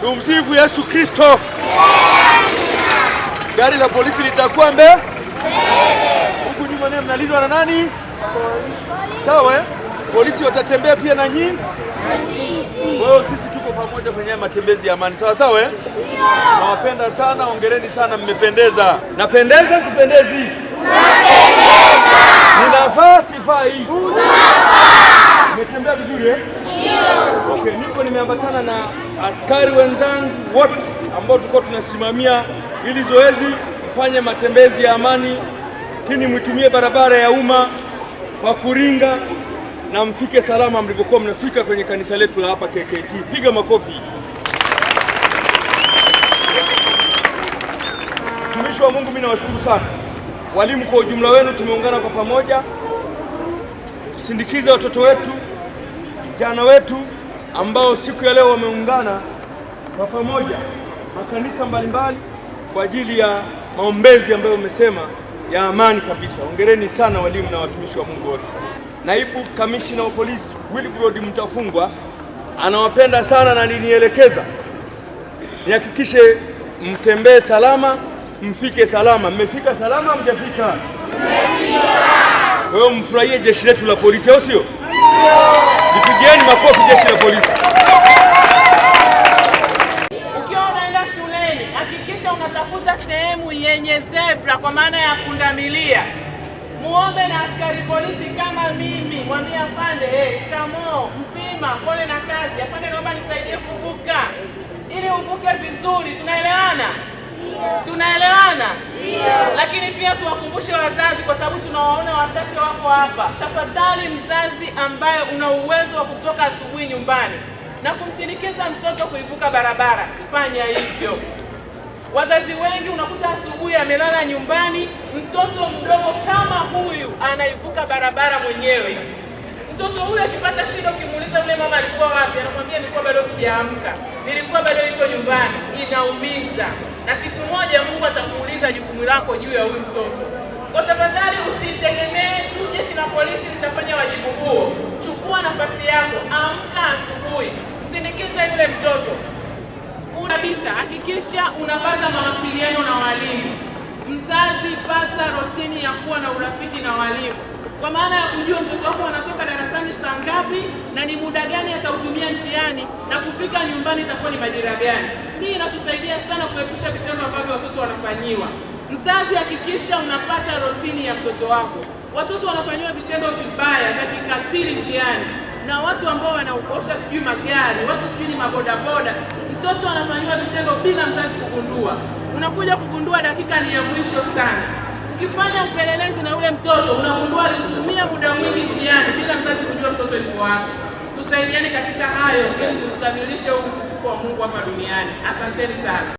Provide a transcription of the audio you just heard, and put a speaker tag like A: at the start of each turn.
A: Tumsifu Yesu Kristo. Gari la polisi litakuwa mbele. Huku nyuma naye mnalindwa na nani? Sawa eh? Polisi watatembea pia na nyinyi. Wao sisi tuko pamoja kwenye matembezi ya amani. Sawa sawa eh? Nawapenda sana, hongereni sana, mmependeza. Napendeza sipendezi? Napendeza. Ninafaa sifai? Unafaa. Mmetembea vizuri eh? Ndio. Okay, niko nimeambatana na askari wenzangu wote ambao tulikuwa tunasimamia ili zoezi kufanya matembezi ya amani, kini mtumie barabara ya umma kwa kuringa na mfike salama mlivyokuwa mnafika kwenye kanisa letu la hapa KKT. Piga makofi. Mtumishi wa Mungu, mimi nawashukuru sana. Walimu kwa ujumla wenu, tumeungana kwa pamoja kusindikiza watoto wetu, vijana wetu ambao siku ya leo wameungana kwa pamoja makanisa mbalimbali kwa ajili ya maombezi ambayo umesema ya amani kabisa. Hongereni sana walimu na watumishi wa Mungu wote. Naibu kamishina wa polisi Wilbrod Mtafungwa anawapenda sana na alinielekeza nihakikishe mtembee salama, mfike salama. Mmefika salama, mjafika? Mmefika. Kwa hiyo mfurahie jeshi letu la polisi, au sio? Jipigieni makofi jeshi la polisi.
B: Ukiwa unaenda shuleni, hakikisha unatafuta sehemu yenye zebra kwa maana ya pundamilia. Muombe na askari polisi kama mimi, mwambie afande, shikamoo, mzima, pole na kazi. Afande, naomba nisaidie kuvuka. Ili uvuke vizuri, tunaelewana? Tunaelewana? Lakini pia tuwakumbushe wazazi, kwa sababu tunawaona wachache wako hapa. Tafadhali mzazi ambaye una uwezo wa kutoka asubuhi nyumbani na kumsindikiza mtoto kuivuka barabara, fanya hivyo. Wazazi wengi unakuta asubuhi amelala nyumbani, mtoto mdogo kama huyu anaivuka barabara mwenyewe. Mtoto huyu akipata shida, ukimuuliza yule mama alikuwa wapi, anakuambia nilikuwa bado sijaamka, nilikuwa bado yuko nyumbani. Inaumiza, na siku moja Mungu atakuuliza jukumu lako juu ya huyu mtoto. Kwa tafadhali usitegemee tu jeshi la polisi litafanya wajibu huo. Chukua nafasi yako, amka asubuhi, msindikize yule mtoto kabisa. Hakikisha unapata mawasiliano na walimu. Mzazi, pata rutini ya kuwa na urafiki na walimu, kwa maana ya kujua mtoto wako anatoka darasani saa ngapi na ni muda gani atautumia njiani na kufika nyumbani itakuwa ni majira gani. Hii inatusaidia sana kuepusha vitendo ambavyo watoto wanafanyiwa. Mzazi, hakikisha unapata rutini ya mtoto wako. Watoto wanafanyiwa vitendo vibaya vya kikatili njiani na watu ambao wanaokosha sijui magari, watu sijui ni mabodaboda. Mtoto anafanyiwa vitendo bila mzazi kugundua. Unakuja kugundua dakika ni ya mwisho sana. Ukifanya upelelezi na ule mtoto, unagundua alitumia muda mwingi njiani bila mzazi kujua mtoto yuko wapi. Tusaidiane katika hayo ili tukamilishe utukufu wa Mungu hapa duniani. Asanteni sana.